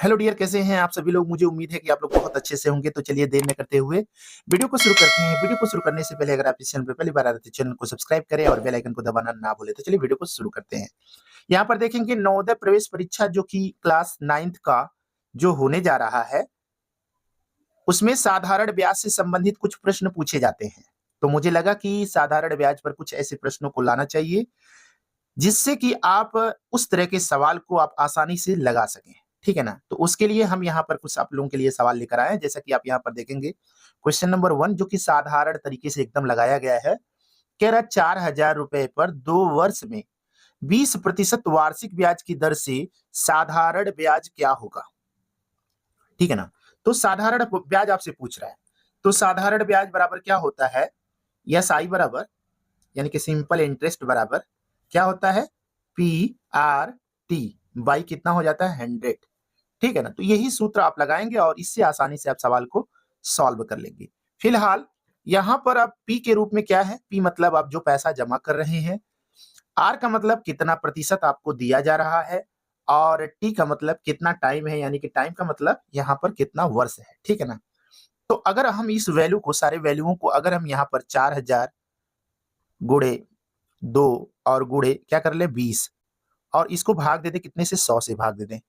Hello dear, कैसे हैं आप सभी लोग। मुझे उम्मीद है कि आप लोग बहुत अच्छे से होंगे। तो चलिए देर न करते हुए वीडियो को शुरू करते हैं। वीडियो को शुरू करने से पहले अगर आप इस चैनल पर पहली बार आ रहे हैं तो चैनल को सब्सक्राइब करें और बेल आइकन को दबाना ना भूलें। तो चलिए वीडियो को शुरू करते हैं। यहाँ पर देखेंगे नवोदय प्रवेश परीक्षा जो कि क्लास 9th का जो होने जा रहा है, उसमें साधारण ब्याज से संबंधित कुछ प्रश्न पूछे जाते हैं। तो मुझे लगा कि साधारण ब्याज पर कुछ ऐसे प्रश्नों को लाना चाहिए जिससे कि आप उस तरह के सवाल को आप आसानी से लगा सकें। ठीक है ना? तो उसके लिए हम यहाँ पर कुछ आप लोगों के लिए सवाल लेकर आए हैं। जैसा कि आप यहाँ पर देखेंगे, क्वेश्चन नंबर 1 जो कि साधारण तरीके से एकदम लगाया गया है। कह रहा 4,000 रुपए पर 2 वर्ष में 20% वार्षिक ब्याज की दर से साधारण ब्याज क्या होगा? ठीक है ना? तो साधारण ब्याज आपसे पूछ रहा है। तो साधारण ब्याज बराबर क्या होता है? एसआई बराबर, यानी कि सिंपल इंटरेस्ट बराबर क्या होता है? पी आर टी बाई कितना हो जाता है? 100। ठीक है ना? तो यही सूत्र आप लगाएंगे और इससे आसानी से आप सवाल को सॉल्व कर लेंगे। फिलहाल यहां पर अब पी के रूप में क्या है? पी मतलब आप जो पैसा जमा कर रहे हैं, आर का मतलब कितना प्रतिशत आपको दिया जा रहा है, और टी का मतलब कितना टाइम है, यानी कि टाइम का मतलब यहाँ पर कितना वर्ष है। ठीक है ना? तो अगर हम इस वैल्यू को, सारे वैल्यूओं को अगर हम यहाँ पर 4,000 गुणे 2 और गुणे क्या कर ले 20, और इसको भाग दे दें कितने से? 100 से भाग दे दें।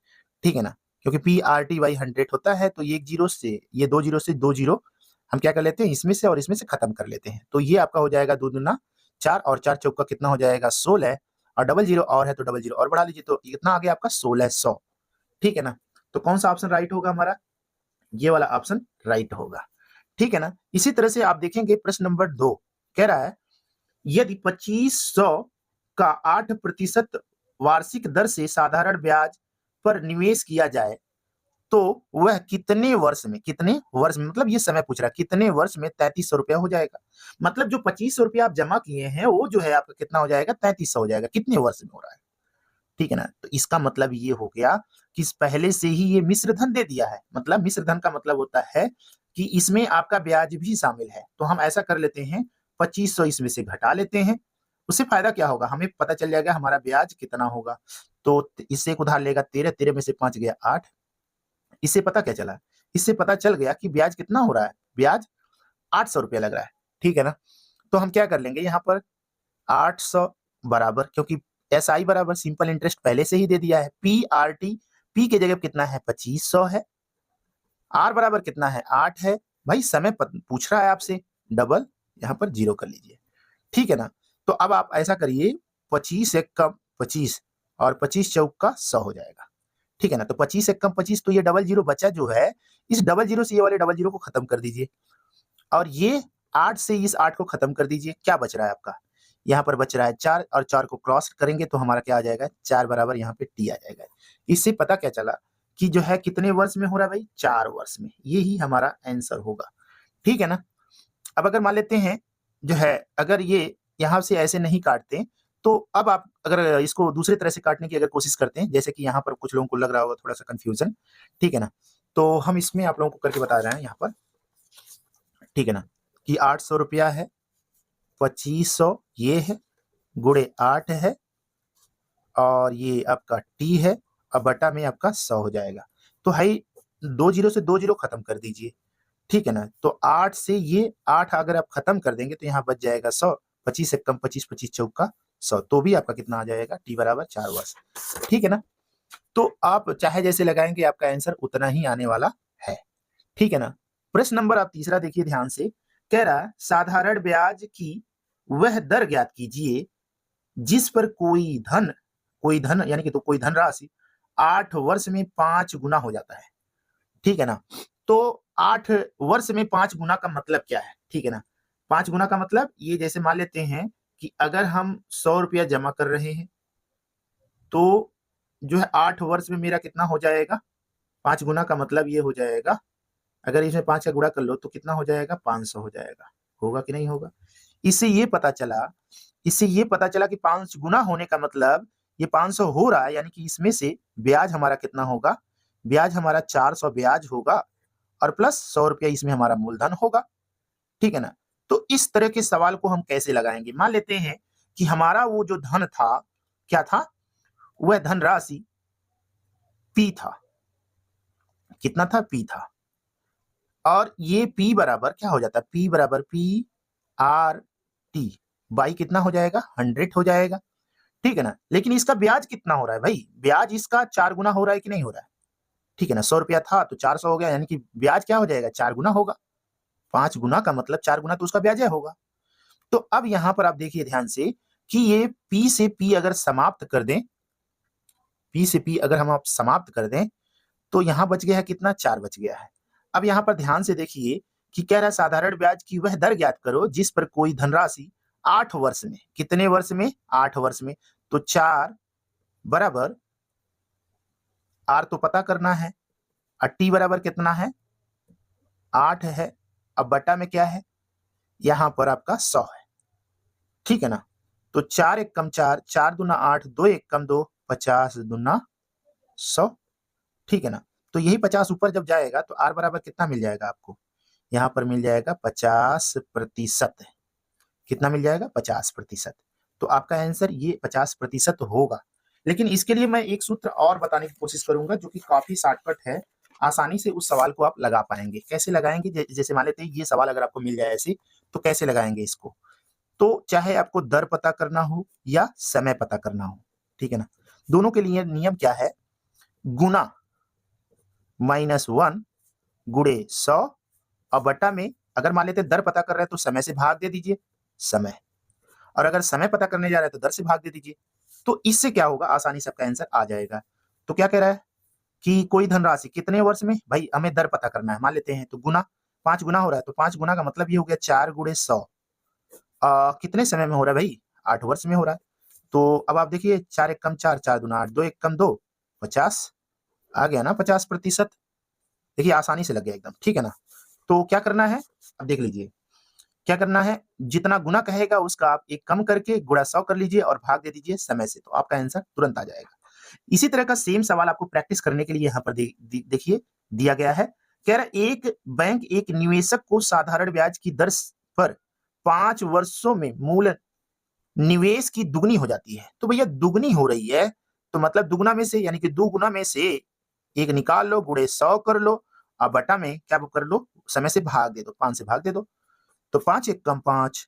ठीक है ना? क्योंकि पी आर टी बाई 100 होता है, तो ये एक जीरो से, ये 2 जीरो से 2 जीरो हम क्या कर लेते हैं? इसमें से और इसमें से खत्म कर लेते हैं। तो ये आपका हो जाएगा 2 दूना 4 और 4 चौका कितना हो जाएगा? 16, और डबल जीरो और है तो डबल जीरो और बढ़ा लीजिए, तो कितना आ गया आपका? 1600। ठीक है ना? तो कौन सा ऑप्शन राइट होगा हमारा? ये वाला ऑप्शन राइट होगा। ठीक है ना? इसी तरह से आप देखेंगे प्रश्न नंबर 2 कह रहा है यदि 2500 का 8% वार्षिक दर से साधारण ब्याज पर निवेश किया जाए तो वह कितने वर्ष में, कितने वर्ष में, मतलब ये समय पूछ रहा है, कितने वर्ष में 3300 रुपया हो जाएगा? मतलब जो 2500 रुपया आप जमा किए हैं वो जो है आपका कितना हो जाएगा? 3300 हो जाएगा। कितने वर्ष में हो रहा है? ठीक है ना? तो इसका मतलब ये हो गया कि पहले से ही ये मिश्र धन दे दिया है। मतलब मिश्र धन का मतलब होता है कि इसमें आपका ब्याज भी शामिल है। तो हम ऐसा कर लेते हैं, 2500 इसमें से घटा लेते हैं। उससे फायदा क्या होगा? हमें पता चल जाएगा हमारा ब्याज कितना होगा। तो इससे एक उधार लेगा 13, 13 में से 5 गया 8। इससे पता क्या चला? इससे पता चल गया कि ब्याज कितना हो रहा है? ब्याज 800 रुपया लग रहा है। ठीक है ना? तो हम क्या कर लेंगे यहाँ पर? 800 बराबर, क्योंकि एसआई बराबर सिंपल इंटरेस्ट पहले से ही दे दिया है, पी आर टी, पी की जगह कितना है? 2500 है। आर बराबर कितना है? 8 है। भाई समय पूछ रहा है आपसे, डबल यहाँ पर जीरो कर लीजिए। ठीक है ना? तो अब आप ऐसा करिए, 25 एक कम 25 और 25 चौक का 100 हो जाएगा। ठीक है ना? तो 25 एक कम 25, तो ये डबल जीरो बचा जो है, इस डबल जीरो से ये वाले डबल जीरो को खत्म कर दीजिए, और ये 8 से इस 8 को खत्म कर दीजिए। क्या बच रहा है आपका? यहाँ पर बच रहा है 4, और 4 को क्रॉस करेंगे तो हमारा क्या आ जाएगा? 4 बराबर यहाँ पे टी आ जाएगा। इससे पता क्या चला कि जो है कितने वर्ष में हो रहा है भाई? 4 वर्ष में। ये ही हमारा आंसर होगा। ठीक है ना? अब अगर मान लेते हैं जो है, अगर ये यहाँ से ऐसे नहीं काटते, तो अब आप अगर इसको दूसरी तरह से काटने की अगर कोशिश करते हैं, जैसे कि यहाँ पर कुछ लोगों को लग रहा होगा थोड़ा-सा कन्फ्यूजन, ठीक है ना? तो हम इसमें आप लोगों को करके बता रहे हैं यहाँ पर, ठीक है ना? कि 800 रुपया है, 2500 ये है, गुणे 8 है, और ये आपका टी है, और बटा में आपका 100 हो जाएगा। तो भाई 2 जीरो से 2 जीरो खत्म कर दीजिए। ठीक है ना? तो 8 से ये 8 अगर आप खत्म कर देंगे तो यहाँ बच जाएगा 100, 25 से कम 25, 25 चौका 100, तो भी आपका कितना आ जाएगा? टी बराबर 4 वर्ष। ठीक है ना? तो आप चाहे जैसे लगाएंगे आपका आंसर उतना ही आने वाला है। ठीक है ना? प्रश्न नंबर आप तीसरा देखिए ध्यान से। कह रहा है साधारण ब्याज की वह दर ज्ञात कीजिए जिस पर कोई धन यानी कि तो कोई धनराशि 8 वर्ष में 5 गुना हो जाता है। ठीक है ना? तो 8 वर्ष में 5 गुना का मतलब क्या है? ठीक है ना? 5 गुना का मतलब ये, जैसे मान लेते हैं कि अगर हम 100 रुपया जमा कर रहे हैं, तो जो है 8 वर्ष में मेरा कितना हो जाएगा? 5 गुना का मतलब ये हो जाएगा, अगर इसमें 5 का गुणा कर लो तो कितना हो जाएगा? 500 हो जाएगा। होगा कि नहीं होगा? इससे ये पता चला इससे ये पता चला कि 5 गुना होने का मतलब ये 500 हो रहा है, यानी कि इसमें से ब्याज हमारा कितना होगा? ब्याज हमारा 400 ब्याज होगा, और प्लस 100 रुपया इसमें हमारा मूलधन होगा। ठीक है ना? तो इस तरह के सवाल को हम कैसे लगाएंगे? मान लेते हैं कि हमारा वो जो धन था, क्या था? वह धनराशि पी था। कितना था, P था। और ये P बराबर क्या हो जाता है, P बराबर PRT बाई कितना हो जाएगा, 100 हो जाएगा, ठीक है ना। लेकिन इसका ब्याज कितना हो रहा है भाई, ब्याज इसका 4 गुना हो रहा है कि नहीं हो रहा है, ठीक है ना। 100 रुपया था तो 400 हो गया, यानी कि ब्याज क्या हो जाएगा, 4 गुना होगा। 5 गुना का मतलब 4 गुना तो उसका ब्याज होगा। तो अब यहां पर आप देखिए ध्यान से कि ये P से P अगर समाप्त कर दें, P से P अगर हम आप समाप्त कर दें तो यहां बच गया है कितना, 4 बच गया है। अब यहां पर ध्यान से देखिए कि कह रहा है साधारण ब्याज की वह दर ज्ञात करो जिस पर कोई धनराशि 8 वर्ष में, कितने वर्ष में, 8 वर्ष में, तो 4 बराबर R तो पता करना है, और T बराबर कितना है, 8 है। अब बटा में क्या है, यहां पर आपका 100 है, ठीक है ना। तो 4 एक कम 4, 4 दूना 8, 2 एक कम 2, 50 दूना 100, ठीक है ना। तो यही 50 ऊपर जब जाएगा तो R बराबर कितना मिल जाएगा आपको, यहाँ पर मिल जाएगा 50%। कितना मिल जाएगा, 50%। तो आपका आंसर ये 50% होगा। लेकिन इसके लिए मैं एक सूत्र और बताने की कोशिश करूंगा जो कि काफी शॉर्टकट है, आसानी से उस सवाल को आप लगा पाएंगे। कैसे लगाएंगे, जैसे मान लेते हैं ये सवाल अगर आपको मिल जाए ऐसे, तो कैसे लगाएंगे इसको। तो चाहे आपको दर पता करना हो या समय पता करना हो, ठीक है ना, दोनों के लिए नियम क्या है, गुना -1 गुणे 100 और बटा में, अगर मान लेते दर पता कर रहे हैं तो समय से भाग दे दीजिए, समय, और अगर समय पता करने जा रहे हैं तो दर से भाग दे दीजिए। तो इससे क्या होगा, आसानी से आपका आंसर आ जाएगा। तो क्या कह रहा है कि कोई धनराशि कितने वर्ष में, भाई हमें दर पता करना है, मान लेते हैं तो गुना, 5 गुना हो रहा है, तो 5 गुना का मतलब ये हो गया 4 गुणे 100, कितने समय में हो रहा है भाई, 8 वर्ष में हो रहा है। तो अब आप देखिए 4 एक कम 4, 4 दूना 8, 2 एक कम 2, 50 आ गया ना, 50%। देखिए आसानी से लग गया एकदम, ठीक है ना। तो क्या करना है, अब देख लीजिए क्या करना है, जितना गुना कहेगा उसका आप एक कम करके गुणा 100 कर लीजिए और भाग दे दीजिए समय से, तो आपका आंसर तुरंत आ जाएगा। इसी तरह का सेम सवाल आपको प्रैक्टिस करने के लिए यहाँ पर देखिए दिया गया है। कह रहा है एक बैंक एक निवेशक को साधारण ब्याज की दर पर 5 वर्षों में मूल निवेश की दुगनी हो जाती है। तो भैया दुगनी हो रही है तो मतलब दुगना में से, यानी कि 2 गुना में से एक निकाल लो, गुणे 100 कर लो, और बटा में क्या कर लो, समय से भाग दे दो, 5 से भाग दे दो। तो 5 एक कम 5,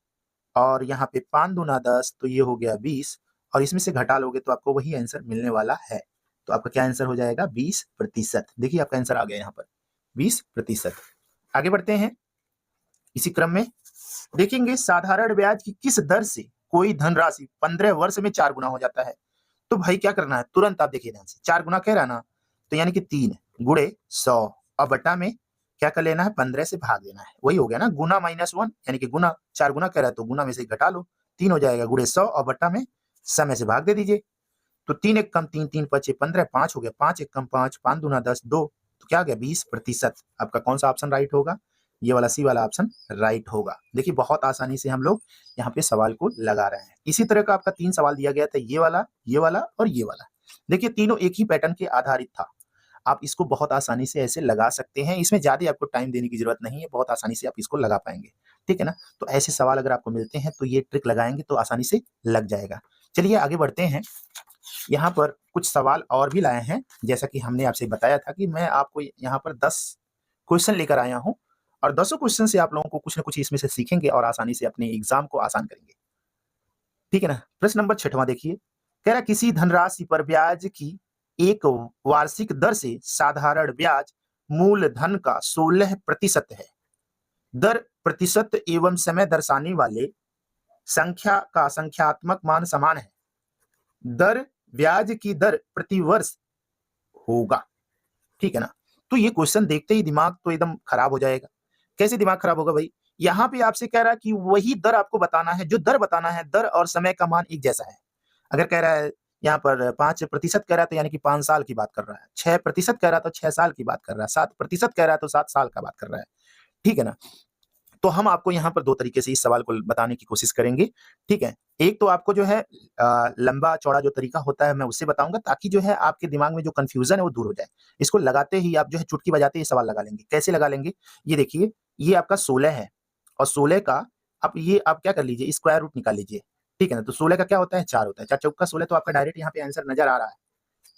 और यहाँ पे 5 दूना 10, तो ये हो गया 20, और इसमें से घटा लोगे तो आपको वही आंसर मिलने वाला है। तो आपका क्या आंसर हो जाएगा, 20%। देखिए आपका आंसर आ गया यहाँ पर 20%। आगे बढ़ते हैं इसी क्रम में, देखेंगे साधारण ब्याज की किस दर से कोई धनराशि 15 वर्ष में 4 गुना हो जाता है। तो भाई क्या करना है, तुरंत आप देखिए ध्यान से, 4 गुना कह रहा है ना, तो यानी कि 3 गुणे 100 और बटा में क्या कर लेना है, 15 से भाग देना है, वही हो गया ना, गुना -1, यानी कि गुना, 4 गुना कह रहा है तो गुना में से घटा लो, 3 हो जाएगा गुणे 100 और बटा में समय से भाग दे दीजिए। तो 3 एक कम 3, 3 पचे 15, 5 हो गया, 5 एक कम 5, 5 दूना 10, 2, तो क्या आ गया 20%। आपका कौन सा ऑप्शन राइट होगा, ये वाला सी वाला ऑप्शन राइट होगा। देखिए बहुत आसानी से हम लोग यहाँ पे सवाल को लगा रहे हैं। इसी तरह का आपका 3 सवाल दिया गया था, ये वाला, ये वाला और ये वाला। देखिए तीनों एक ही पैटर्न के आधारित था, आप इसको बहुत आसानी से ऐसे लगा सकते हैं, इसमें ज्यादा आपको टाइम देने की जरूरत नहीं है, बहुत आसानी से आप इसको लगा पाएंगे, ठीक है ना। तो ऐसे सवाल अगर आपको मिलते हैं तो ये ट्रिक लगाएंगे तो आसानी से लग जाएगा। चलिए आगे बढ़ते हैं, यहाँ पर कुछ सवाल और भी लाए हैं। जैसा कि हमने आपसे बताया था कि मैं आपको यहाँ पर 10 क्वेश्चन लेकर आया हूँ, और 10 क्वेश्चन से आप लोगों को कुछ ना कुछ इसमें से सीखेंगे और आसानी से अपने एग्जाम को आसान करेंगे, ठीक है ना। प्रश्न नंबर 6वां देखिए, कह रहा किसी धनराशि पर ब्याज की एक वार्षिक दर से साधारण ब्याज मूलधन का 16% है। दर प्रतिशत एवं समय दर्शाने वाले संख्या का संख्यात्मक मान समान है। दर ब्याज की दर प्रति वर्ष होगा, ठीक है ना। तो ये क्वेश्चन देखते ही दिमाग तो एकदम खराब हो जाएगा। कैसे दिमाग खराब होगा भाई, यहाँ पे आपसे कह रहा है कि वही दर आपको बताना है, जो दर बताना है, दर और समय का मान एक जैसा है। अगर कह रहा है यहाँ पर 5% कह रहा है तो यानी कि 5 साल की बात कर रहा है, 6% कह रहा है तो 6 साल की बात कर रहा है, 7% कह रहा है तो 7 साल का बात कर रहा है, ठीक है ना। तो हम आपको यहाँ पर 2 तरीके से इस सवाल को बताने की कोशिश करेंगे, ठीक है। एक तो आपको जो है लंबा चौड़ा जो तरीका होता है मैं उससे बताऊंगा, ताकि जो है आपके दिमाग में जो कंफ्यूजन है वो दूर हो जाए। इसको लगाते ही आप जो है चुटकी बजाते ही सवाल लगा लेंगे। कैसे लगा लेंगे, ये देखिए, ये आपका 16 है, और 16 का आप क्या कर लीजिए, स्क्वायर रूट निकाल लीजिए, ठीक है ना। तो 16 का क्या होता है, 4 होता है, 4 चौका 16, तो आपका डायरेक्ट यहाँ पे आंसर नजर आ रहा है,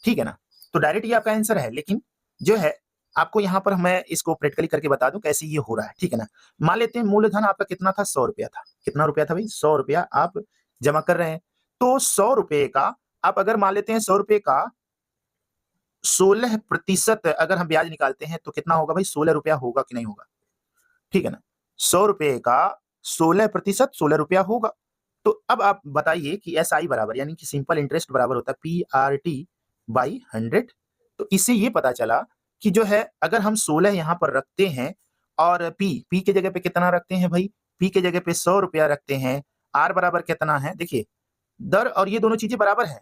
ठीक है ना। तो डायरेक्ट ये आपका आंसर है, लेकिन जो है आपको यहाँ पर मैं इसको प्रैक्टिकली करके बता दूं कैसे ये हो रहा है, ठीक है ना। मान लेते हैं मूलधन आपका कितना था, 100 रुपया था। कितना रुपया था भाई, 100 रुपया आप जमा कर रहे हैं। तो 100 रुपए का आप अगर मान लेते हैं 100 रुपए का 16% अगर हम ब्याज निकालते हैं तो कितना होगा भाई, 16 रुपया होगा कि नहीं होगा, ठीक है ना। 100 रुपए का 16% 16 रुपया होगा। तो अब आप बताइए कि एसआई बराबर यानी कि सिंपल इंटरेस्ट बराबर होता है पीआरटी बाई 100। तो इससे ये पता चला कि जो है अगर हम 16 यहाँ पर रखते हैं और पी के जगह पे कितना रखते हैं भाई, पी के जगह पे 100 रुपया रखते हैं, आर बराबर कितना है, देखिए दर और ये दोनों चीजें बराबर है,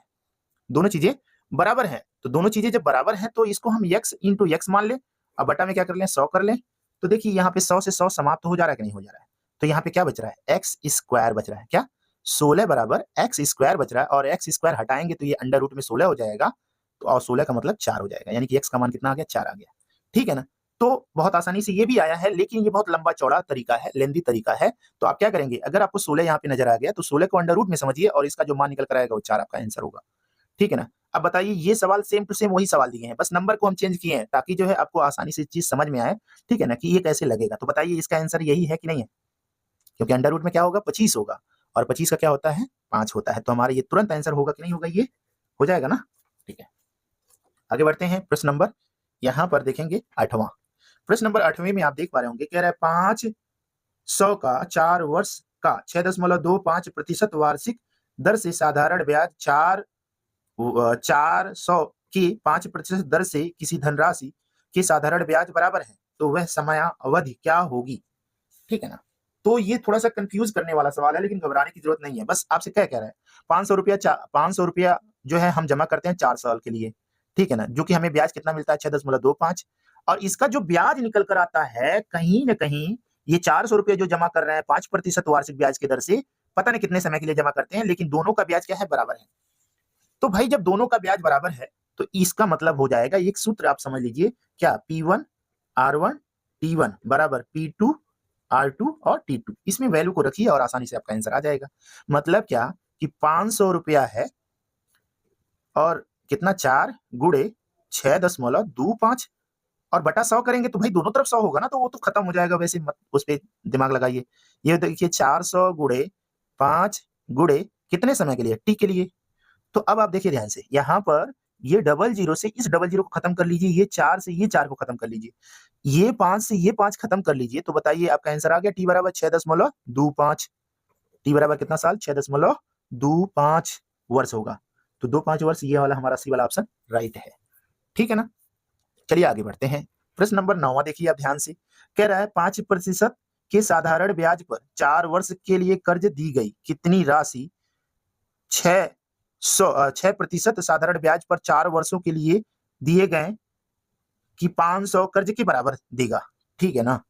दोनों चीजें बराबर हैं। तो दोनों चीजें जब बराबर हैं तो इसको हम x इंटू एक्स मान ले। अब बटा में क्या कर लें, 100 कर लें। तो देखिए यहाँ पे 100 से 100 समाप्त हो जा रहा है कि नहीं हो जा रहा है। तो यहाँ पे क्या बच रहा है, एक्स स्क्वायर बच रहा है। क्या, 16 बराबर एक्स स्क्वायर बच रहा है और एक्स स्क्वायर हटाएंगे तो ये अंडर रूट में 16 हो जाएगा। तो और 16 का मतलब 4 हो जाएगा, यानी कि एक्स का मान कितना आ गया, 4 आ गया, ठीक है ना। तो बहुत आसानी से ये भी आया है, लेकिन ये बहुत लंबा चौड़ा तरीका है, लेंदी तरीका है। तो आप क्या करेंगे, अगर आपको 16 यहाँ पे नजर आ गया तो 16 को अंडर रूट में समझिए और इसका जो मान निकल कर आएगा वो 4 आपका आंसर होगा, ठीक है ना। अब बताइए, ये सवाल सेम टू सेम वही सवाल दिए हैं, बस नंबर को हम चेंज किए हैं ताकि जो है आपको आसानी से चीज समझ में आए, ठीक है ना, कि ये कैसे लगेगा। तो बताइए इसका आंसर यही है कि नहीं है, क्योंकि अंडर रूट में क्या होगा, 25 होगा और 25 का क्या होता है, 5 होता है। तो हमारा ये तुरंत आंसर होगा कि नहीं होगा, ये हो जाएगा ना, ठीक है। आगे बढ़ते हैं, प्रश्न नंबर यहाँ पर देखेंगे 8वां प्रश्न नंबर 8वें में आप देख पा रहे होंगे, कह रहा है 500 का 4 वर्ष का 6.25% वार्षिक दर से साधारण ब्याज 400 की 5% दर से किसी धनराशि की साधारण ब्याज बराबर है, तो वह समयावधि क्या होगी, ठीक है ना। तो ये थोड़ा सा कंफ्यूज करने वाला सवाल है, लेकिन घबराने की जरूरत नहीं है। बस आपसे क्या कह रहा है, 500 रुपया जो है हम जमा करते हैं 4 साल के लिए, ठीक है ना, जो कि हमें ब्याज कितना मिलता है, 6.25। और इसका जो ब्याज निकल कर आता है कहीं ना कहीं, ये 400 रुपये जो जमा कर रहे हैं 5% वार्षिक ब्याज की दर से, पता नहीं कितने समय के लिए जमा करते हैं, लेकिन दोनों का ब्याज क्या है, बराबर है। तो भाई जब दोनों का ब्याज बराबर है तो इसका मतलब हो जाएगा, एक सूत्र आप समझ लीजिए, क्या, P1 R1 T1 बराबर P2 R2 और T2। इसमें वैल्यू को रखिए और आसानी से आपका आंसर आ जाएगा। मतलब क्या कि 500 रुपया है और कितना, 4 गुणे 6.25 और बटा 100 करेंगे तो भाई दोनों तरफ 100 होगा ना, तो वो तो खत्म हो जाएगा, वैसे मत उस पे दिमाग लगाइए। ये देखिए 400 गुणे 5 गुणे कितने समय के लिए, टी के लिए। तो अब आप देखिए ध्यान से, यहाँ पर ये डबल जीरो से इस डबल जीरो को खत्म कर लीजिए, ये 4 से ये 4 को खत्म कर लीजिए, ये 5 से ये 5 खत्म कर लीजिए। तो बताइए आपका आंसर आ गया, टी बराबर 6.25। टी बराबर कितना साल, 6.25 वर्ष होगा। तो 25 वर्ष, ये वाला हमारा सी वाला ऑप्शन राइट है, ठीक है ना। चलिए आगे बढ़ते हैं, प्रश्न नंबर 9 देखिए आप ध्यान से, कह रहा है 5% के साधारण ब्याज पर 4 वर्ष के लिए कर्ज दी गई कितनी राशि 6% साधारण ब्याज पर 4 वर्षों के लिए दिए गए कि 500 कर्ज के बराबर देगा, ठीक है ना।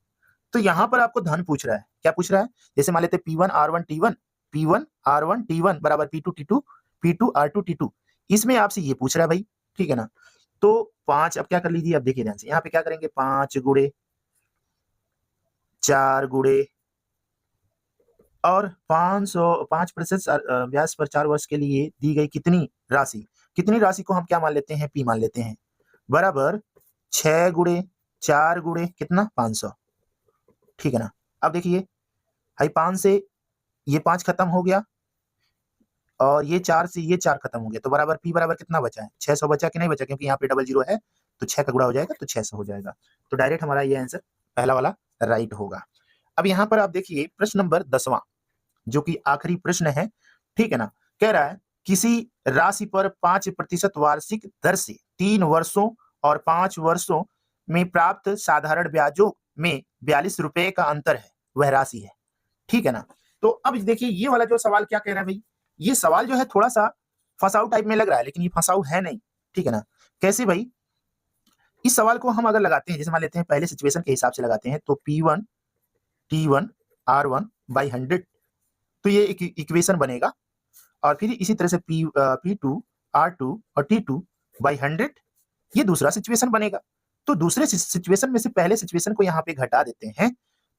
तो यहां पर आपको धन पूछ रहा है, क्या पूछ रहा है, जैसे मान लेते P1 R1 T1, P1 R1 T1 बराबर P2 T2, P2 R2 T2, इसमें आपसे ये पूछ रहा है भाई, ठीक है ना। तो 5, अब क्या कर लीजिए, अब देखिए ध्यान से, यहाँ पे क्या करेंगे, 5 गुणे 4 गुणे और 5% ब्याज पर 4 वर्ष के लिए दी गई कितनी राशि को हम क्या मान लेते हैं, पी मान लेते हैं, बराबर 6 गुणे 4 गुणे कितना, 500, ठीक है ना। अब देखिए भाई 5 से ये 5 खत्म हो गया और ये 4 से ये 4 खत्म हो गया, तो बराबर पी बराबर कितना बचा है, 600 बचा कि नहीं बचा, क्योंकि यहाँ पे डबल जीरो है तो 6 का गुणा हो जाएगा तो 600 हो जाएगा। तो डायरेक्ट हमारा ये आंसर पहला वाला राइट होगा। अब यहाँ पर आप देखिए प्रश्न नंबर 10वां, जो कि आखिरी प्रश्न है, ठीक है ना। कह रहा है किसी राशि पर 5% वार्षिक दर से 3 वर्षों और 5 वर्षों में प्राप्त साधारण ब्याजों में 42 रुपए का अंतर है, वह राशि है, ठीक है ना। तो अब देखिए ये वाला जो सवाल क्या कह रहा है भाई, ये सवाल जो है थोड़ा सा फंसाऊ टाइप में लग रहा है, लेकिन ये फंसाऊ है नहीं, ठीक है ना। कैसे भाई, इस सवाल को हम अगर लगाते हैं, जैसे मान लेते हैं पहले सिचुएशन के हिसाब से लगाते हैं, तो P1 T1 R1 बाई 100, तो ये एक इक्वेशन बनेगा और फिर इसी तरह से P2 R2 और T2 बाई 100, ये दूसरा सिचुएशन बनेगा। तो दूसरे सिचुएशन में से पहले सिचुएशन को यहाँ पे घटा देते हैं,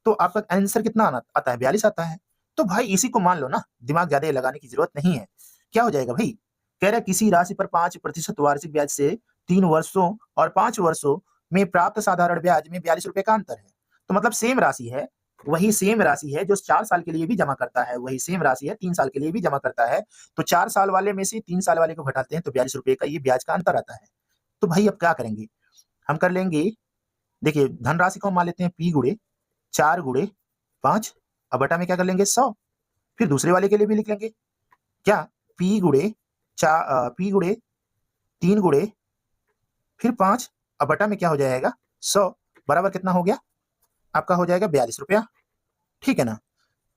तो आपका आंसर कितना आता है, 42 आता है। तो भाई इसी को मान लो ना, दिमाग ज्यादा लगाने की जरूरत नहीं है। क्या हो जाएगा भाई, कह रहा है किसी राशि पर 5% वार्षिक ब्याज से 3 वर्षों और 5 वर्षों में प्राप्त साधारण ब्याज में 42 रुपए का अंतर है। तो मतलब सेम राशि है, वही सेम राशि है जो 4 साल के लिए भी जमा करता है, वही सेम राशि है 3 साल के लिए भी जमा करता है। तो 4 साल वाले में से 3 साल वाले को घटाते हैं तो 42 रुपए का ये ब्याज का अंतर आता है। तो भाई अब क्या करेंगे? हम कर लेंगे, देखिए धनराशि को हम मान लेते हैं P गुणे 4 गुणे 5 और बटा में क्या कर लेंगे 100। फिर दूसरे वाले के लिए भी लिख लेंगे, क्या P गुणे P गुणे 3 गुणे फिर 5 और बटा में क्या हो जाएगा 100 बराबर कितना हो गया? आपका हो जाएगा 42 रुपया। ठीक है ना?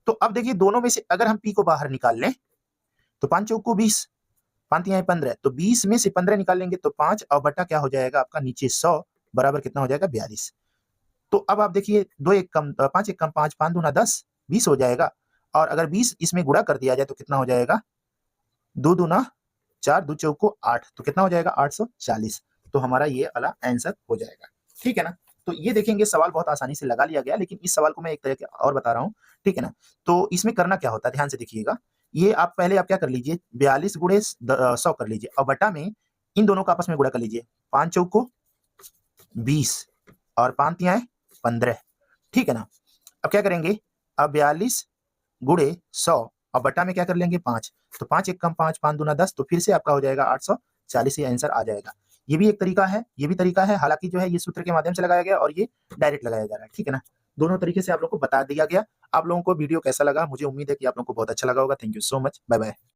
तो अब देखिए दोनों में से अगर हम P को बाहर निकाल लें तो 5 चौक को 20, 5 तिहाई 15, तो 20 में से 15 निकाल लेंगे तो 5 और बटा क्या हो जाएगा आपका नीचे 100 बराबर कितना हो जाएगा 42। तो अब आप देखिए 2 एक कम 5 एक कम 5, 5 दूना 10, 20 हो जाएगा और अगर 20 इसमें गुणा कर दिया जाए तो कितना हो जाएगा? 2 दूना 4, 2 चौको 8, तो कितना हो जाएगा 840। तो हमारा ये वाला आंसर हो जाएगा। ठीक है ना? तो ये देखेंगे सवाल बहुत आसानी से लगा लिया गया, लेकिन इस सवाल को मैं एक तरह के और बता रहा हूँ। ठीक है ना? तो इसमें करना क्या होता है ध्यान से देखिएगा। ये आप पहले आप क्या कर लीजिए 42 गुणे 100 कर लीजिए और बटा में इन दोनों का आपस में गुणा कर लीजिए। 5 चौको 20 और 5 तिहाई 15। ठीक है ना? अब क्या करेंगे? अब 42 गुणे 100 और बटा में क्या कर लेंगे 5, तो 5 एक कम 5, 5 दूना 10, तो फिर से आपका हो जाएगा 840, ये आंसर आ जाएगा। ये भी एक तरीका है, ये भी तरीका है, हालांकि जो है ये सूत्र के माध्यम से लगाया गया और ये डायरेक्ट लगाया जा रहा है। ठीक है ना? दोनों तरीके से आप लोगों को बता दिया गया। आप लोगों को वीडियो कैसा लगा? मुझे उम्मीद है कि आप लोगों को बहुत अच्छा लगा होगा। Thank you so much, bye bye.